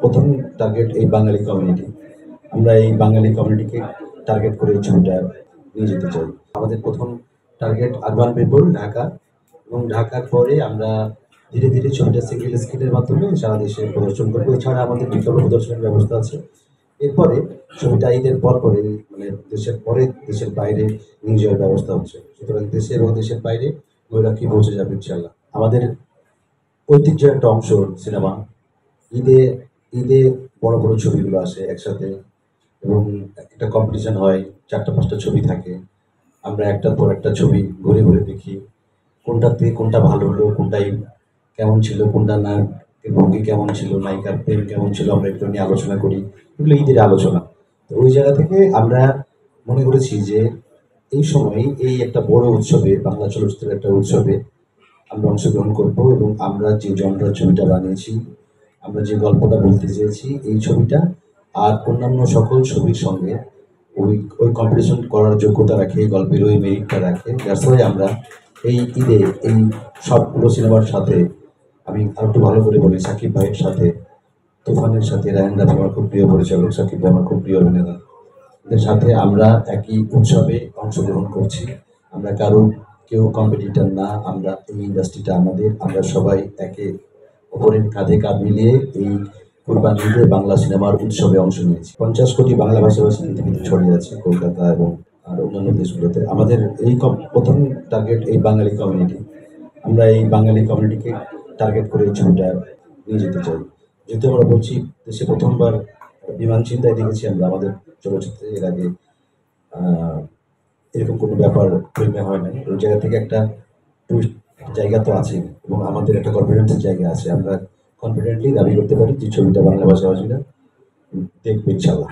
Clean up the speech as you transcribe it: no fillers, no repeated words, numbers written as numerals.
প্রথম টার্গেট এই বাঙালি কমিউনিটি। আমরা এই বাঙালি কমিউনিটিকে টার্গেট করে এই ছবিটা নিয়ে যেতে চাই। আমাদের প্রথম টার্গেট আরবান পিপল ঢাকা, এবং ঢাকার পরে আমরা ধীরে ধীরে ছবিটা সিঙ্গেল স্ক্রিনের মাধ্যমে সারা দেশে প্রদর্শন করবো। এছাড়া আমাদের বিকল্প প্রদর্শনের ব্যবস্থা আছে। এরপরে ছবিটা ঈদের পর পরে মানে দেশের পরে দেশের বাইরে নিয়ে যাওয়ার ব্যবস্থা হচ্ছে। সুতরাং দেশে এবং দেশের বাইরে ময়ূরাক্ষী পৌঁছে যাবে ইনশাল্লাহ। আমাদের ঐতিহ্যের একটা অংশ সিনেমা। ঈদে ঈদে বড় বড় ছবিগুলো আসে একসাথে, এবং একটা কম্পিটিশন হয়, 4টা 5টা ছবি থাকে। আমরা একটার পর একটা ছবি ঘুরে ঘুরে দেখি কোনটাতে কোনটা ভালো হলো, কোনটাই কেমন ছিল, কোনটা নায়কের ভঙ্গি কেমন ছিল, নায়িকার প্রেম কেমন ছিল, আমরা এগুলো নিয়ে আলোচনা করি। এগুলো ঈদের আলোচনা। তো ওই জায়গা থেকে আমরা মনে করেছি যে এই সময় এই একটা বড় উৎসবে, বাংলা চলচ্চিত্রের একটা উৎসবে আমরা অংশগ্রহণ করব, এবং আমরা যে জনরার ছবিটা বানিয়েছি, আমরা যে গল্পটা বলতে চেয়েছি, এই ছবিটা আর অন্যান্য সকল ছবির সঙ্গে ওই ওই কম্পিটিশন করার যোগ্যতা রাখে, এই গল্পের ওই মেরিটটা রাখে। দ্যাটস ওয়াই আমরা এই ঈদে এই সবগুলো সিনেমার সাথে, আমি আর একটু ভালো করে বলি, সাকিব ভাইয়ের সাথে, তুফানের সাথে, রায়হান রাফি আমার খুব প্রিয় পরিচালক, সাকিব ভাই আমার খুব প্রিয় অভিনেতা, এদের সাথে আমরা একই উৎসবে অংশগ্রহণ করছি। আমরা কেউ কম্পিটিটর না। আমরা এই ইন্ডাস্ট্রিটা আমাদের, আমরা সবাই একে অপরের কাঁধে কাঁধ মিলিয়ে এই কুরবান ঈদে বাংলা সিনেমার উৎসবে অংশ নিয়েছি। 50 কোটি বাংলা ভাষাভাষী পৃথিবীতে ছড়িয়ে আছে, কলকাতা এবং আর অন্যান্য দেশগুলোতে। আমাদের এই প্রথম টার্গেট এই বাঙালি কমিউনিটি। আমরা এই বাঙালি কমিউনিটিকে টার্গেট করে এই ছবিটা নিয়ে যেতে চাই। যেহেতু আমরা বলছি দেশে প্রথমবার বিমান চিন্তায় দেখেছি আমরা আমাদের চলচ্চিত্রে, এর আগে এরকম কোনো ব্যাপার ফিল্মে হয় নাই। ওই জায়গা থেকে একটা টুইস্ট জায়গা তো আছে, এবং আমাদের একটা কনফিডেন্সের জায়গা আছে। আমরা কনফিডেন্টলি দাবি করতে পারি যে ছবিটা বাংলা ভাষাভাষীরা দেখবে ইনশাল্লাহ।